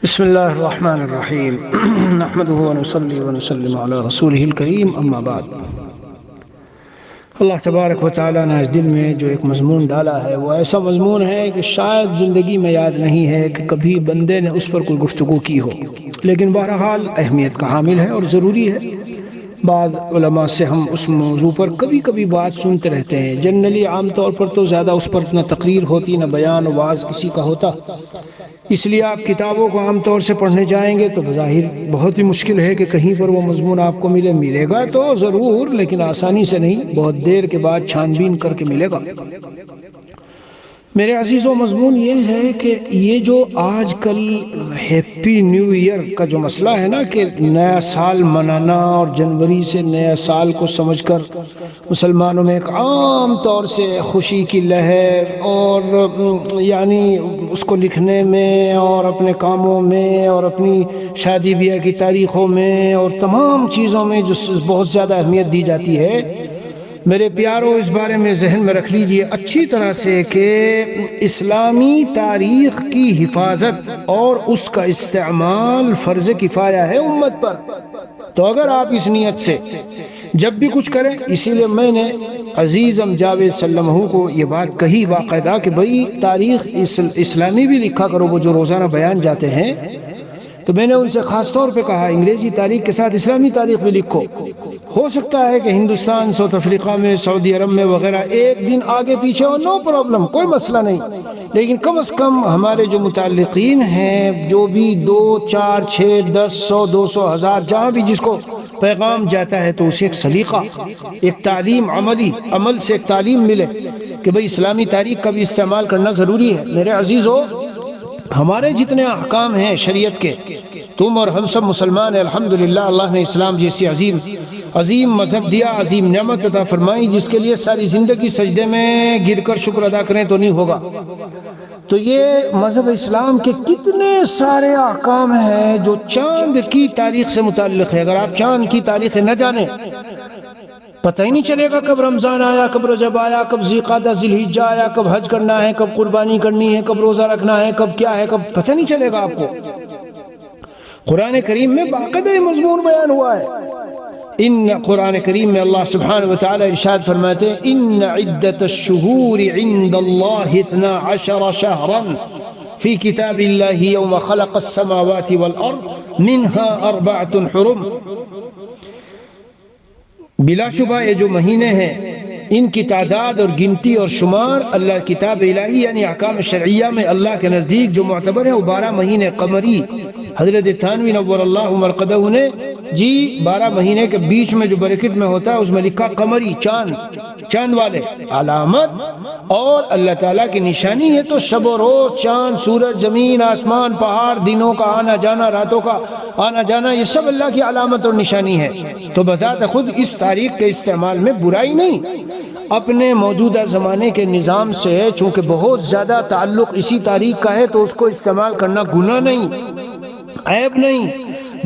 بسم اللہ الرحمن الرحیم نحمده ونصلي ونسلم علی رسوله الکریم اما بعد۔ اللہ تبارک و تعالیٰ نے اس دل میں جو ایک مضمون ڈالا ہے وہ ایسا مضمون ہے کہ شاید زندگی میں یاد نہیں ہے کہ کبھی بندے نے اس پر کوئی گفتگو کی ہو، لیکن بہرحال اہمیت کا حامل ہے اور ضروری ہے۔ بعض علماء سے ہم اس موضوع پر کبھی کبھی بات سنتے رہتے ہیں۔ جنرلی عام طور پر تو زیادہ اس پر نہ تقریر ہوتی نہ بیان و واعظ کسی کا ہوتا، اس لیے آپ کتابوں کو عام طور سے پڑھنے جائیں گے تو بظاہر بہت ہی مشکل ہے کہ کہیں پر وہ مضمون آپ کو ملے گا تو ضرور، لیکن آسانی سے نہیں، بہت دیر کے بعد چھان بین کر کے ملے گا۔ میرے عزیزوں، مضمون یہ ہے کہ یہ جو آج کل ہیپی نیو ایئر کا جو مسئلہ ہے نا کہ نیا سال منانا اور جنوری سے نیا سال کو سمجھ کر مسلمانوں میں ایک عام طور سے خوشی کی لہر، اور یعنی اس کو لکھنے میں اور اپنے کاموں میں اور اپنی شادی بیاہ کی تاریخوں میں اور تمام چیزوں میں جو بہت زیادہ اہمیت دی جاتی ہے، میرے پیاروں اس بارے میں ذہن میں رکھ لیجئے اچھی طرح سے کہ اسلامی تاریخ کی حفاظت اور اس کا استعمال فرض کفایہ ہے امت پر۔ تو اگر آپ اس نیت سے جب بھی کچھ کریں، اسی لیے میں نے عزیزم جاوید سلمہ کو یہ بات کہی باقاعدہ کہ بھئی تاریخ اسلامی بھی لکھا کرو، وہ جو روزانہ بیان جاتے ہیں، تو میں نے ان سے خاص طور پہ کہا انگریزی تاریخ کے ساتھ اسلامی تاریخ بھی لکھو۔ ہو سکتا ہے کہ ہندوستان، ساؤتھ افریقہ میں، سعودی عرب میں وغیرہ ایک دن آگے پیچھے ہو، نو پرابلم، کوئی مسئلہ نہیں، لیکن کم از کم ہمارے جو متعلقین ہیں، جو بھی 2 4 6 10 100 200 1000 جہاں بھی جس کو پیغام جاتا ہے، تو اسے ایک سلیقہ، ایک تعلیم، عمل سے ایک تعلیم ملے کہ بھئی اسلامی تاریخ کا بھی استعمال کرنا ضروری ہے۔ میرے عزیزو، ہمارے جتنے احکام ہیں شریعت کے، تم اور ہم سب مسلمان ہیں، الحمدللہ اللہ نے اسلام جیسی عظیم مذہب دیا، عظیم نعمت عطا فرمائی، جس کے لیے ساری زندگی سجدے میں گر کر شکر ادا کریں تو نہیں ہوگا۔ تو یہ مذہب اسلام کے کتنے سارے احکام ہیں جو چاند کی تاریخ سے متعلق ہے۔ اگر آپ چاند کی تاریخ نہ جانیں، پتہ ہی نہیں چلے گا کب رمضان آیا، کب رجب آیا، کب ذی القعدہ ذی الحجہ آیا، کب حج کرنا ہے، کب قربانی کرنی ہے، کب روزہ رکھنا ہے، کب کیا ہے، کب پتہ نہیں چلے گا آپ کو۔ قرآن کریم میں باقاعدہ مضمون بیان ہوا ہے۔ قرآن کریم میں اللہ سبحانہ وتعالی ارشاد فرماتے ہیں ان عدت الشہور عند اللہ 12 شہرا فی کتاب اللہ یوم خلق السماوات والارض منها 4 حرم۔ بلا شبہ یہ جو مہینے ہیں، ان کی تعداد اور گنتی اور شمار اللہ کتاب الہی یعنی احکام شرعیہ میں اللہ کے نزدیک جو معتبر ہے وہ 12 مہینے قمری۔ حضرت تھانوی نور اللہ مرقدہ نے 12 مہینے کے بیچ میں جو بریکٹ میں ہوتا ہے اس میں لکھا قمری، چاند والے علامت اور اللہ تعالیٰ کی نشانی ہے۔ تو شب و روز، چاند، سورج، زمین، آسمان، پہاڑ، دنوں کا آنا جانا، راتوں کا آنا جانا، یہ سب اللہ کی علامت اور نشانی ہے۔ تو بذات خود اس تاریخ کے استعمال میں برائی نہیں۔ اپنے موجودہ زمانے کے نظام سے چونکہ بہت زیادہ تعلق اسی تاریخ کا ہے تو اس کو استعمال کرنا گناہ نہیں، عیب نہیں،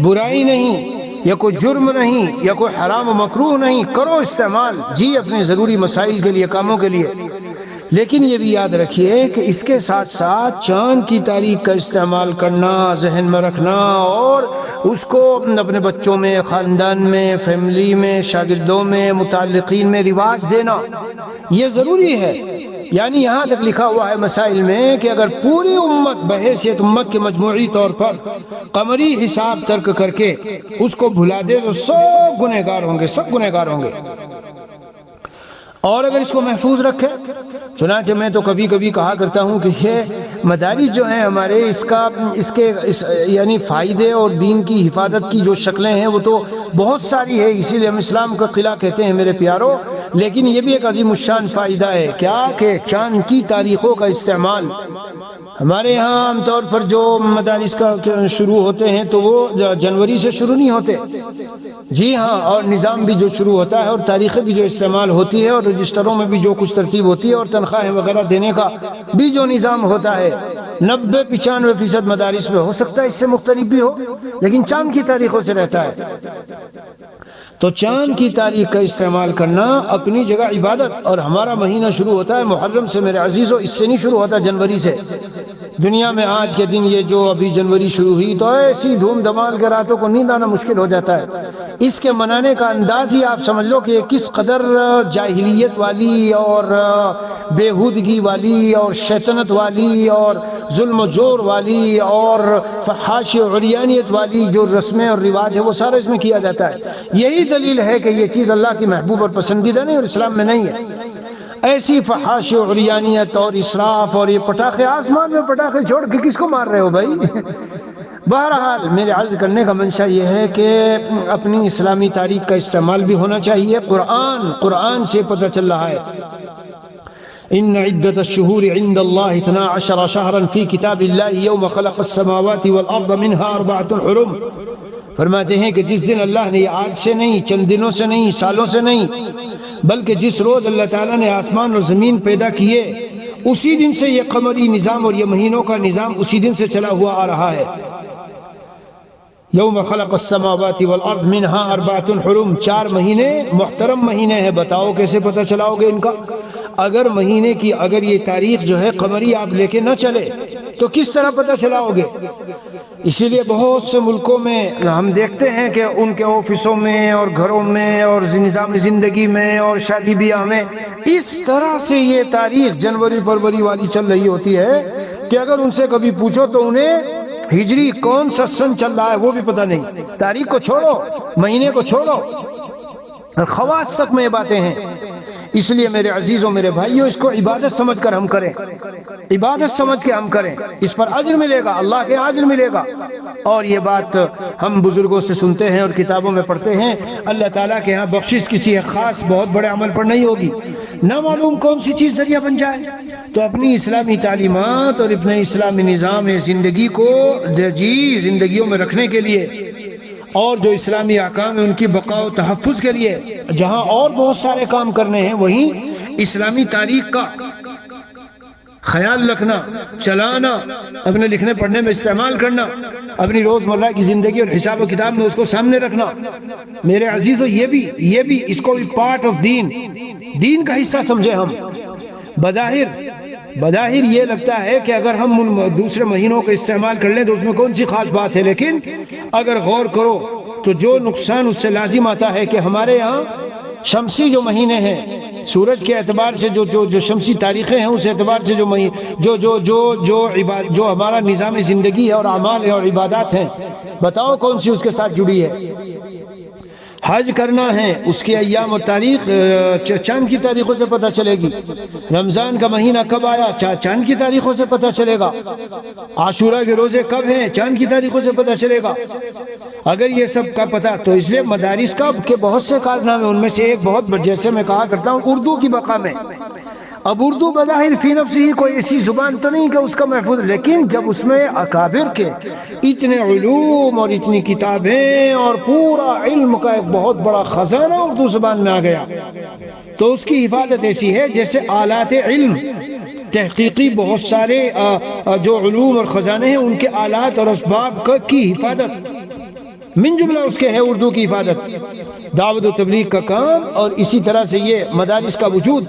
برائی نہیں، یا کوئی جرم نہیں، یا کوئی حرام و مکروہ نہیں، کرو استعمال جی اپنے ضروری مسائل کے لیے، کاموں کے لیے۔ لیکن یہ بھی یاد رکھیے کہ اس کے ساتھ ساتھ چاند کی تاریخ کا استعمال کرنا، ذہن میں رکھنا اور اس کو اپنے بچوں میں، خاندان میں، فیملی میں، شاگردوں میں، متعلقین میں رواج دینا، یہ ضروری ہے۔ یعنی یہاں تک لکھا ہوا ہے مسائل میں کہ اگر پوری امت بحیثیت امت کے مجموعی طور پر قمری حساب ترک کر کے اس کو بھلا دے تو سب گنہگار ہوں گے۔ اور اگر اس کو محفوظ رکھے، چنانچہ میں تو کبھی کبھی کہا کرتا ہوں کہ یہ مدارس جو ہیں ہمارے، اس کے یعنی فائدے اور دین کی حفاظت کی جو شکلیں ہیں وہ تو بہت ساری ہے، اسی لیے ہم اسلام کا قلعہ کہتے ہیں میرے پیاروں۔ لیکن یہ بھی ایک عظیم الشان فائدہ ہے کیا کہ چاند کی تاریخوں کا استعمال۔ ہمارے یہاں عام طور پر جو مدارس کا شروع ہوتے ہیں تو وہ جنوری سے شروع نہیں ہوتے، جی ہاں، اور نظام بھی جو شروع ہوتا ہے اور تاریخیں بھی جو استعمال ہوتی ہے اور رجسٹروں میں بھی جو کچھ ترتیب ہوتی ہے اور تنخواہیں وغیرہ دینے کا بھی جو نظام ہوتا ہے، 90-95% مدارس میں ہو سکتا ہے اس سے مختلف بھی ہو، لیکن چاند کی تاریخوں سے رہتا ہے۔ تو چاند کی تاریخ کا استعمال کرنا اپنی جگہ عبادت، اور ہمارا مہینہ شروع ہوتا ہے محرم سے میرے عزیزو، اس سے نہیں شروع ہوتا جنوری سے۔ دنیا میں آج کے دن یہ جو ابھی جنوری شروع ہوئی تو ایسی دھوم دھمال کے راتوں کو نیند آنا مشکل ہو جاتا ہے۔ اس کے منانے کا انداز ہی آپ سمجھ لو کہ یہ کس قدر جاہلیت والی اور بےہودگی والی اور شیطنت والی اور ظلم و جور والی اور فحاشی و عریانیت والی جو رسمیں اور رواج ہے وہ سارا اس میں کیا جاتا ہے۔ یہی دلیل ہے کہ یہ چیز اللہ کی محبوب اور پسندیدہ نہیں اور اسلام میں نہیں ہے۔ ایسی فحاشی و عریانیت اور اسراف اور یہ پٹاخے، آسمان میں پٹاخے چھوڑ کے کس کو مار رہے ہو بھائی؟ بہرحال میرے عرض کرنے کا منشا یہ ہے کہ اپنی اسلامی تاریخ کا استعمال بھی ہونا چاہیے۔ قرآن سے پتہ چل رہا ہے ان عدت الشہور عند اللہ 12 شہرا فی کتاب اللہ یوم خلق السماوات والارض منها 4 حرم۔ فرماتے ہیں کہ جس دن اللہ نے، آج سے نہیں، چند دنوں سے نہیں، سالوں سے نہیں، بلکہ جس روز اللہ تعالیٰ نے آسمان اور زمین پیدا کیے اسی دن سے یہ قمری نظام اور یہ مہینوں کا نظام اسی دن سے چلا ہوا آ رہا ہے۔ یوم خلق السماوات والارض منها 4 حرم، 4 مہینے محترم مہینے ہیں۔ بتاؤ کیسے پتہ چلاؤ گے ان کا؟ اگر مہینے کی اگر یہ تاریخ جو ہے قمری آپ لے کے نہ چلے تو کس طرح پتہ چلاؤ گے؟ اسی لیے بہت سے ملکوں میں ہم دیکھتے ہیں کہ ان کے آفسوں میں اور گھروں میں اور نظام زندگی میں اور شادی بیاہ میں اس طرح سے یہ تاریخ جنوری فروری والی چل رہی ہوتی ہے کہ اگر ان سے کبھی پوچھو تو انہیں ہجری کون سا سن چل رہا ہے وہ بھی پتہ نہیں۔ تاریخ کو چھوڑو، مہینے کو چھوڑو، خواص تک میں یہ باتیں ہیں۔ اس لیے میرے عزیزوں، میرے بھائیوں، اس کو عبادت سمجھ کر ہم کریں، عبادت سمجھ کے ہم کریں، اس پر اجر ملے گا، اللہ کے اجر ملے گا۔ اور یہ بات ہم بزرگوں سے سنتے ہیں اور کتابوں میں پڑھتے ہیں، اللہ تعالیٰ کے ہاں بخشش کسی خاص بہت بڑے عمل پر نہیں ہوگی، نہ معلوم کون سی چیز ذریعہ بن جائے۔ تو اپنی اسلامی تعلیمات اور اپنے اسلامی نظام زندگی کو زندگیوں میں رکھنے کے لیے اور جو اسلامی احکام ہیں ان کی بقا و تحفظ کے لیے جہاں اور بہت سارے کام کرنے ہیں، وہیں اسلامی تاریخ کا خیال رکھنا، چلانا، اپنے لکھنے پڑھنے میں استعمال کرنا، اپنی روزمرہ کی زندگی اور حساب و کتاب میں اس کو سامنے رکھنا۔ میرے عزیزو، یہ بھی اس کو بھی پارٹ آف دین کا حصہ سمجھے ہم۔ بظاہر یہ لگتا ہے کہ اگر ہم دوسرے مہینوں کا استعمال کر لیں تو اس میں کون سی خاص بات ہے، لیکن اگر غور کرو تو جو نقصان اس سے لازم آتا ہے کہ ہمارے یہاں شمسی جو مہینے ہیں، سورج کے اعتبار سے جو شمسی تاریخیں ہیں، اس اعتبار سے جو ہمارا نظام زندگی ہے اور اعمال ہے اور عبادات ہیں، بتاؤ کون سی اس کے ساتھ جڑی ہے؟ حج کرنا ہے، اس کے ایام اور تاریخ چاند کی تاریخوں سے پتہ چلے گی۔ رمضان کا مہینہ کب آیا، چاند کی تاریخوں سے پتہ چلے گا۔ عاشورہ کے روزے کب ہیں، چاند کی تاریخوں سے پتہ چلے گا۔ اگر یہ سب کا پتہ، تو اس لیے مدارس کا کے بہت سے کارنامے، ان میں سے ایک بہت جیسے میں کہا کرتا ہوں اردو کی بقا میں۔ اب اردو بظاہر فی نفسی ہی کوئی ایسی زبان تو نہیں کہ اس کا محفوظ، لیکن جب اس میں اکابر کے اتنے علوم اور اتنی کتابیں اور پورا علم کا ایک بہت بڑا خزانہ اردو زبان میں آ گیا تو اس کی حفاظت ایسی ہے جیسے آلات علم تحقیقی بہت سارے جو علوم اور خزانے ہیں ان کے آلات اور اسباب کی حفاظت من جملہ اس کے ہے اردو کی حفاظت، دعوت و تبلیغ کا کام، اور اسی طرح سے یہ مدارس کا وجود،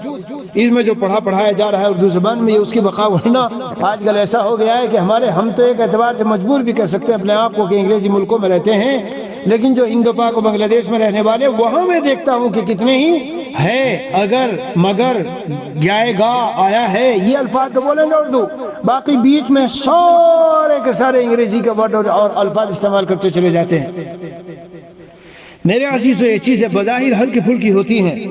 اس میں جو پڑھایا جا رہا ہے اردو زبان میں، یہ اس کی بقا۔ ورنہ آج کل ایسا ہو گیا ہے کہ ہم تو ایک اعتبار سے مجبور بھی کہہ سکتے ہیں اپنے آپ کو کہ انگریزی ملکوں میں رہتے ہیں، لیکن جو ہند و پاک و بنگلہ دیش میں رہنے والے، وہاں میں دیکھتا ہوں کہ کتنے ہی ہے اگر مگر جائے گا آیا ہے، یہ الفاظ تو بولیں گے اردو، باقی بیچ میں سارے کے سارے انگریزی کے ورڈ اور الفاظ استعمال کرتے چلے جاتے ہیں۔ میرے عزیزو، یہ چیزیں بظاہر ہلکی پھلکی ہوتی ہیں،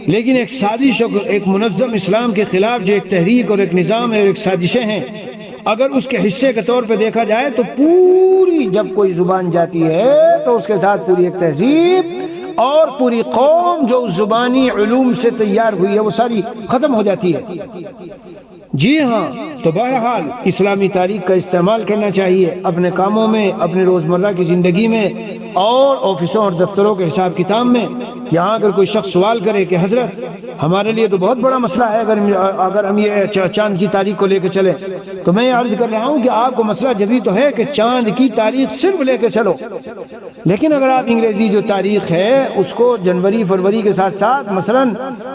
لیکن ایک سازش اور ایک منظم اسلام کے خلاف جو ایک تحریک اور ایک نظام ہے اور ایک سازشیں ہیں، اگر اس کے حصے کے طور پہ دیکھا جائے تو پوری جب کوئی زبان جاتی ہے تو اس کے ساتھ پوری ایک تہذیب اور پوری قوم جو زبانی علوم سے تیار ہوئی ہے وہ ساری ختم ہو جاتی ہے۔ جی ہاں، تو بہرحال اسلامی تاریخ کا استعمال کرنا چاہیے اپنے کاموں میں، اپنے روزمرہ کی زندگی میں اور آفسوں اور دفتروں کے حساب کتاب میں۔ یہاں اگر کوئی شخص سوال کرے کہ حضرت ہمارے لیے تو بہت بڑا مسئلہ ہے اگر ہم یہ چاند کی تاریخ کو لے کے چلیں، تو میں عرض کر رہا ہوں کہ آپ کو مسئلہ جبھی تو ہے کہ چاند کی تاریخ صرف لے کے چلو، لیکن اگر آپ انگریزی جو تاریخ ہے اس کو جنوری فروری کے ساتھ ساتھ، مثلا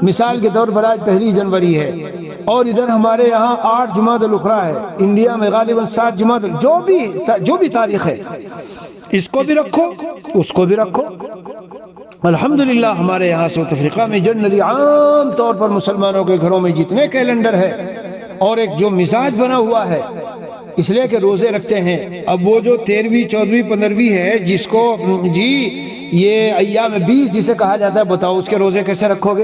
مثال کے طور پر آج 1 جنوری ہے اور ادھر ہمارے یہاں 8 جمادی الاخری ہے، انڈیا میں غالباً 7 جمادی، جو بھی تاریخ ہے اس کو بھی رکھو اس کو بھی رکھو۔ الحمدللہ ہمارے یہاں ساؤتھ افریقہ میں جنرلی عام طور پر مسلمانوں کے گھروں میں جتنے کیلنڈر ہے اور ایک جو مزاج بنا ہوا ہے اس لیے کہ روزے رکھتے ہیں۔ اب وہ جو 13ویں 14ویں 15ویں ہے جس کو یہ ایام 20 جسے کہا جاتا ہے، بتاؤ اس کے روزے کیسے رکھو گے؟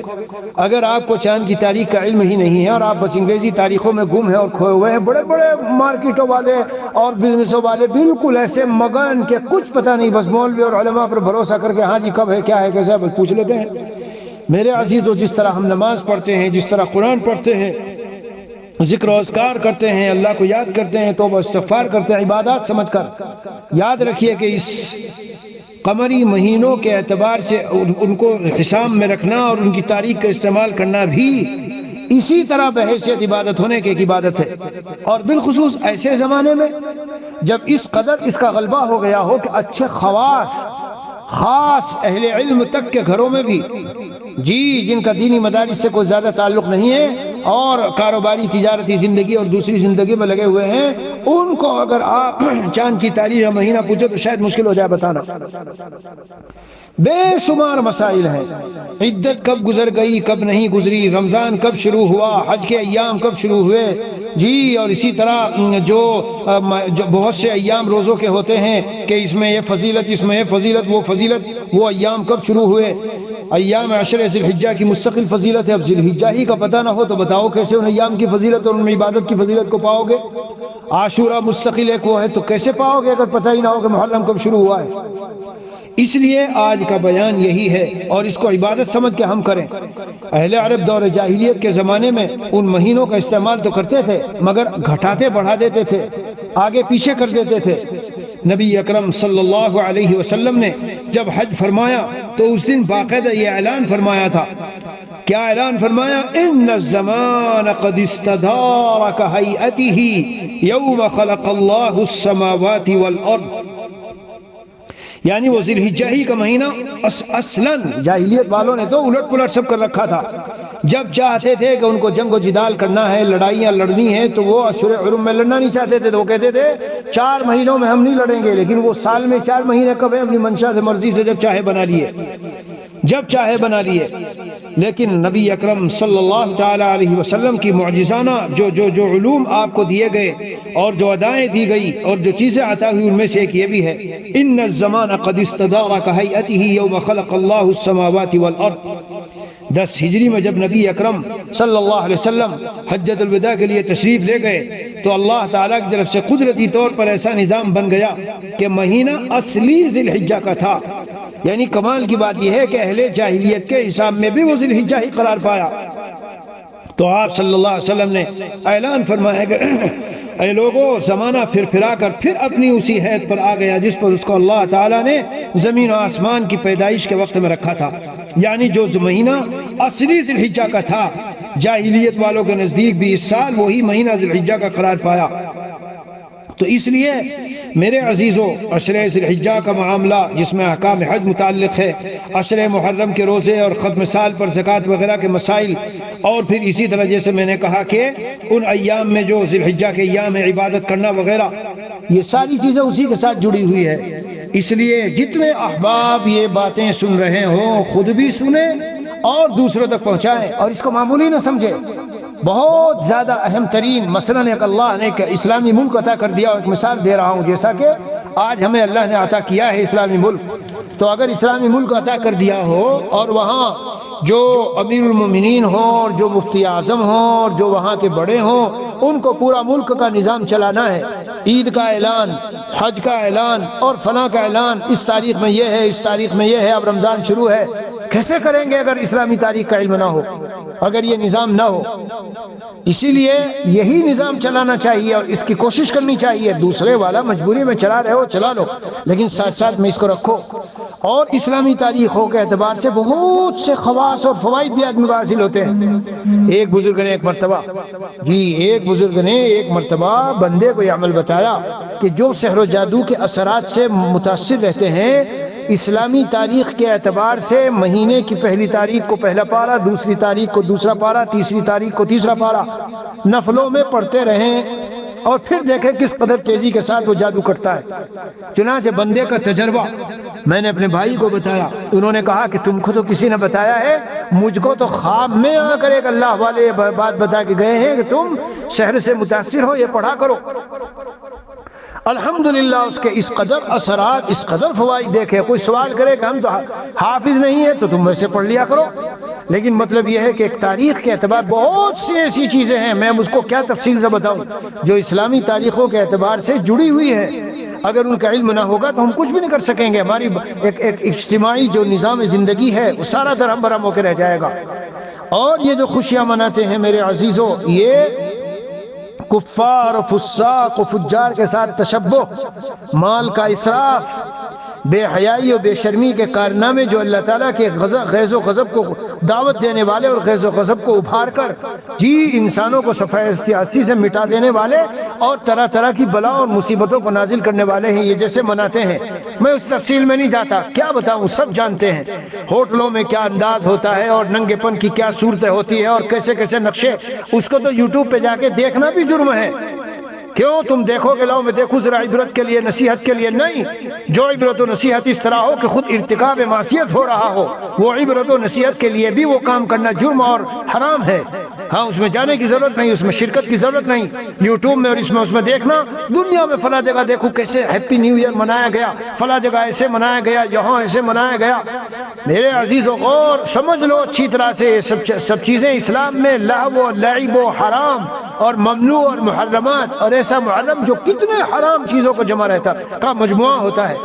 اگر آپ کو چاند کی تاریخ کا علم ہی نہیں ہے اور آپ بس انگریزی تاریخوں میں گم ہیں اور کھوئے ہوئے ہیں، بڑے بڑے مارکیٹوں والے اور بزنسوں والے بالکل ایسے مگن کہ کچھ پتہ نہیں، بس مولوی اور علماء پر بھروسہ کر کے ہاں جی کب ہے کیا ہے کیسا ہے بس پوچھ لیتے ہیں۔ میرے عزیزو، جس طرح ہم نماز پڑھتے ہیں، جس طرح قرآن پڑھتے ہیں، ذکر و اذکار کرتے ہیں، اللہ کو یاد کرتے ہیں، توبہ استغفار کرتے ہیں عبادات سمجھ کر، یاد رکھیے کہ اس قمری مہینوں کے اعتبار سے ان کو حساب میں رکھنا اور ان کی تاریخ کا استعمال کرنا بھی اسی طرح بحیثیت عبادت ہونے کی ایک عبادت ہے، اور بالخصوص ایسے زمانے میں جب اس قدر اس کا غلبہ ہو گیا ہو کہ اچھے خاص اہل علم تک کے گھروں میں بھی جن کا دینی مدارس سے کوئی زیادہ تعلق نہیں ہے اور کاروباری تجارتی زندگی اور دوسری زندگی میں لگے ہوئے ہیں، ان کو اگر آپ چاند کی تاریخ یا مہینہ پوچھو تو شاید مشکل ہو جائے بتانا۔ بے شمار مسائل ہیں، عدت کب گزر گئی کب نہیں گزری، رمضان کب شروع ہوا، حج کے ایام کب شروع ہوئے اور اسی طرح جو بہت سے ایام روزوں کے ہوتے ہیں کہ اس میں یہ فضیلت اس میں یہ فضیلت وہ ایام کب شروع ہوئے۔ ایام عشر ذی الحجہ کی مستقل فضیلت ہے، اب ذی الحجہ ہی کا پتہ نہ ہو تو بتاؤ کیسے ان ایام کی فضیلت اور ان میں عبادت کی فضیلت کو پاؤ گے؟ عاشورہ مستقل ایک وہ ہے تو کیسے پاؤ گے اگر پتہ ہی نہ ہو کہ محرم کب شروع ہوا ہے؟ اس لیے آج کا بیان یہی ہے اور اس کو عبادت سمجھ کے ہم کریں۔ اہل عرب دور جاہلیت کے زمانے میں ان مہینوں کا استعمال تو کرتے تھے مگر گھٹاتے بڑھا دیتے تھے، آگے پیچھے کر دیتے تھے۔ نبی اکرم صلی اللہ علیہ وسلم نے جب حج فرمایا تو اس دن باقاعدہ یہ اعلان فرمایا تھا، کیا اعلان فرمایا؟ ان الزمان قد استدار كهيئته يوم خلق الله السماوات والارض، یعنی وہ ذی الحجہ ہی کا مہینہ اصلاً جاہلیت والوں نے تو الٹ پلٹ سب کر رکھا تھا۔ جب چاہتے تھے کہ ان کو جنگ و جدال کرنا ہے، لڑائیاں لڑنی ہیں، تو وہ اشہر حرم میں لڑنا نہیں چاہتے تھے، تو وہ کہتے تھے 4 مہینوں میں ہم نہیں لڑیں گے، لیکن وہ سال میں 4 مہینے کب ہے؟ اپنی منشا سے مرضی سے جب چاہے بنا لیے۔ لیکن نبی اکرم صلی اللہ تعالی علیہ وسلم کی معجزانہ جو علوم آپ کو دیے گئے اور جو ادائیں دی گئی اور جو چیزیں عطا ہوئی، ان میں سے ایک یہ بھی ہے، ان الزمان قد استدار كهيئته يوم خلق الله السماوات والارض۔ 10 ہجری میں جب نبی اکرم صلی اللہ علیہ وسلم حجۃ الوداع کے لیے تشریف لے گئے تو اللہ تعالیٰ کی طرف سے قدرتی طور پر ایسا نظام بن گیا کہ مہینہ اصلی ذی الحجہ کا تھا۔ یعنی کمال کی بات یہ ہے کہ اہل جاہلیت کے حساب میں بھی وہ ذی الحجہ ہی قرار پایا۔ تو آپ صلی اللہ علیہ وسلم نے اعلان فرمایا کہ اے لوگوں، زمانہ پھرا کر پھر اپنی اسی حد پر آ گیا جس پر اس کو اللہ تعالیٰ نے زمین و آسمان کی پیدائش کے وقت میں رکھا تھا، یعنی جو مہینہ اصلی ذی الحجہ کا تھا، جاہلیت والوں کے نزدیک بھی اس سال وہی مہینہ ذی الحجہ کا قرار پایا۔ تو اس لیے میرے عزیزو، عشر ذی الحجہ کا معاملہ جس میں احکام حج متعلق ہے، عشر محرم کے روزے اور ختم سال پر زکوٰۃ وغیرہ کے مسائل، اور پھر اسی طرح جیسے میں نے کہا کہ ان ایام میں جو ذی الحجہ کے ایام میں عبادت کرنا وغیرہ، یہ ساری چیزیں اسی کے ساتھ جڑی ہوئی ہے۔ اس لیے جتنے احباب یہ باتیں سن رہے ہوں خود بھی سنیں اور دوسروں تک پہنچائیں اور اس کو معمولی نہ سمجھیں۔ بہت زیادہ اہم ترین مثلا ایک اللہ نے ایک اسلامی ملک عطا کر دیا، ایک مثال دے رہا ہوں، جیسا کہ آج ہمیں اللہ نے عطا کیا ہے اسلامی ملک، تو اگر اسلامی ملک عطا کر دیا ہو اور وہاں جو امیر المومنین ہوں اور جو مفتی اعظم ہوں اور جو وہاں کے بڑے ہوں، ان کو پورا ملک کا نظام چلانا ہے، عید کا اعلان، حج کا اعلان اور فلاں کا اعلان، اس تاریخ میں یہ ہے، اس تاریخ میں یہ ہے، اب رمضان شروع ہے، کیسے کریں گے اگر اسلامی تاریخ کا علم نہ ہو؟ اگر یہ نظام نہ ہو۔ اسی لیے یہی نظام چلانا چاہیے اور اس کی کوشش کرنی چاہیے۔ دوسرے والا مجبوری میں چلا رہے ہو چلا لو، لیکن ساتھ ساتھ میں اس کو رکھو۔ اور اسلامی تاریخوں کے اعتبار سے بہت سے خواص اور فوائد بھی آدمی کو حاصل ہوتے ہیں۔ ایک بزرگ نے ایک بزرگ نے ایک مرتبہ بندے کو یہ عمل بتایا کہ جو سحر و جادو کے اثرات سے متاثر رہتے ہیں، اسلامی تاریخ کے اعتبار سے مہینے کی پہلی تاریخ کو پہلا پارہ، دوسری تاریخ کو دوسرا پارہ، تیسری تاریخ کو تیسرا پارہ نفلوں میں پڑھتے رہیں اور پھر دیکھیں کس قدر تیزی کے ساتھ وہ جادو کرتا ہے۔ چنانچہ بندے کا تجربہ میں نے اپنے بھائی کو بتایا، انہوں نے کہا کہ تم کو تو کسی نے بتایا ہے، مجھ کو تو خواب میں آ کر ایک اللہ والے یہ بات بتا کے گئے ہیں کہ تم شہر سے متاثر ہو، یہ پڑھا کرو۔ الحمدللہ اس کے اس قدر اثرات، اس قدر فوائد دیکھے۔ کوئی سوال کرے کہ ہم تو حافظ نہیں ہیں تو تم ویسے پڑھ لیا کرو، لیکن مطلب یہ ہے کہ ایک تاریخ کے اعتبار بہت سی ایسی چیزیں ہیں، میں اس کو کیا تفصیل سے بتاؤں، جو اسلامی تاریخوں کے اعتبار سے جڑی ہوئی ہے۔ اگر ان کا علم نہ ہوگا تو ہم کچھ بھی نہیں کر سکیں گے۔ ہماری ایک اجتماعی جو نظام زندگی ہے وہ سارا درہم برہم ہو کے رہ جائے گا۔ اور یہ جو خوشیاں مناتے ہیں میرے عزیزوں، یہ کفار و فساق و فجار کے ساتھ تشبہ، مال کا اسراف، بے حیائی و بے شرمی کے کارنامے، جو اللہ تعالیٰ کے غیظ و غضب کو دعوت دینے والے اور غیظ و غضب کو ابھار کر انسانوں کو صفحہ سیاسی سے مٹا دینے والے اور طرح طرح کی بلا اور مصیبتوں کو نازل کرنے والے ہیں، یہ جیسے مناتے ہیں۔ میں اس تفصیل میں نہیں جاتا، کیا بتاؤں، سب جانتے ہیں۔ ہوٹلوں میں کیا انداز ہوتا ہے اور ننگے پن کی کیا صورتیں ہوتی ہے اور کیسے کیسے نقشے، اس کو تو یوٹیوب پہ جا کے دیکھنا بھی جرم ہے۔ کیوں تم دیکھو گے لاؤ میں دیکھوں ذرا عبرت کے لیے، نصیحت کے لیے نہیں۔ جو عبرت و نصیحت اس طرح ہو کہ خود ارتکاب معصیت ہو رہا ہو، وہ عبرت و نصیحت کے لیے بھی وہ کام کرنا جرم اور حرام ہے۔ ہاں اس میں جانے کی ضرورت نہیں، اس میں شرکت کی ضرورت نہیں۔ یوٹیوب میں اور اس میں دیکھنا، دنیا میں فلاں جگہ دیکھو کیسے ہیپی نیو ایئر منایا گیا، فلاں جگہ ایسے منایا گیا، یہاں ایسے منایا گیا۔ میرے عزیزوں غور سمجھ لو اچھی طرح سے، سب چیزیں اسلام میں لہو و لعب و حرام اور ممنوع اور محرمات، اور ایسا محرم جو کتنے حرام چیزوں کو جمع رہتا کا مجموعہ ہوتا ہے۔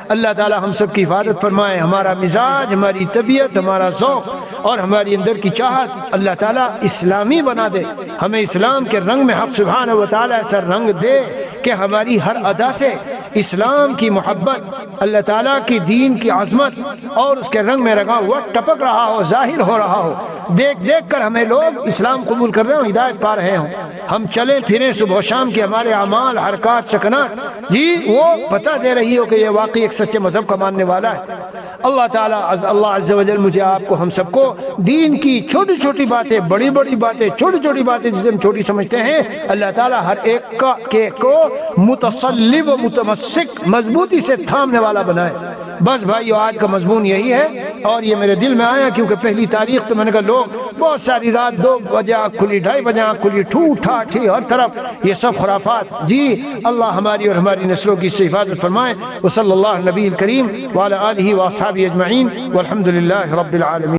اللہ تعالی ہم سب کی حفاظت فرمائے، ہمارا مزاج، ہماری طبیعت، ہمارا ذوق اور ہماری اندر کی چاہت اللہ تعالی اسلامی بنا دے۔ ہمیں اسلام کے رنگ میں حق سبحانہ و تعالی ایسا رنگ دے کہ ہماری ہر ادا سے اسلام کی محبت، اللہ تعالیٰ کی دین کی عظمت اور اس کے رنگ میں رنگا ہوا ٹپک رہا ہو، ظاہر ہو رہا ہو۔ دیکھ دیکھ کر ہمیں لوگ اسلام قبول کر رہے ہوں، ہدایت پا رہے ہوں۔ ہم چلیں پھریں صبح و شام کے ہمارے اعمال، حرکات، سکنات وہ پتہ دے رہی ہو کہ یہ واقعی ایک سچے مذہب کا ماننے والا ہے۔ اللہ تعالیٰ اللہ عز و جل مجھے آپ کو، ہم سب کو دین کی چھوٹی چھوٹی باتیں، بڑی بڑی باتیں، چھوٹی چھوٹی باتیں جسے ہم چھوٹی سمجھتے ہیں، اللہ تعالیٰ ہر ایک کو متصلب و متمسک، مضبوطی سے تھامنے والا بنائے۔ بس بھائیو آج کا مضمون یہی ہے، اور یہ میرے دل میں آیا کیونکہ پہلی تاریخ تو میں نے کہا لوگ بہت ساری رات 2 بجے آنکھ کھلی، 2:30 بجے آنکھ کھلی، ٹھوٹ ٹھاٹھی ہر طرف یہ سب خرافات۔ اللہ ہماری اور ہماری نسلوں کی حفاظت فرمائے۔ وصلی اللہ نبی الکریم وعلی آلہ واصحابہ اجمعین والحمد للہ رب العالمین۔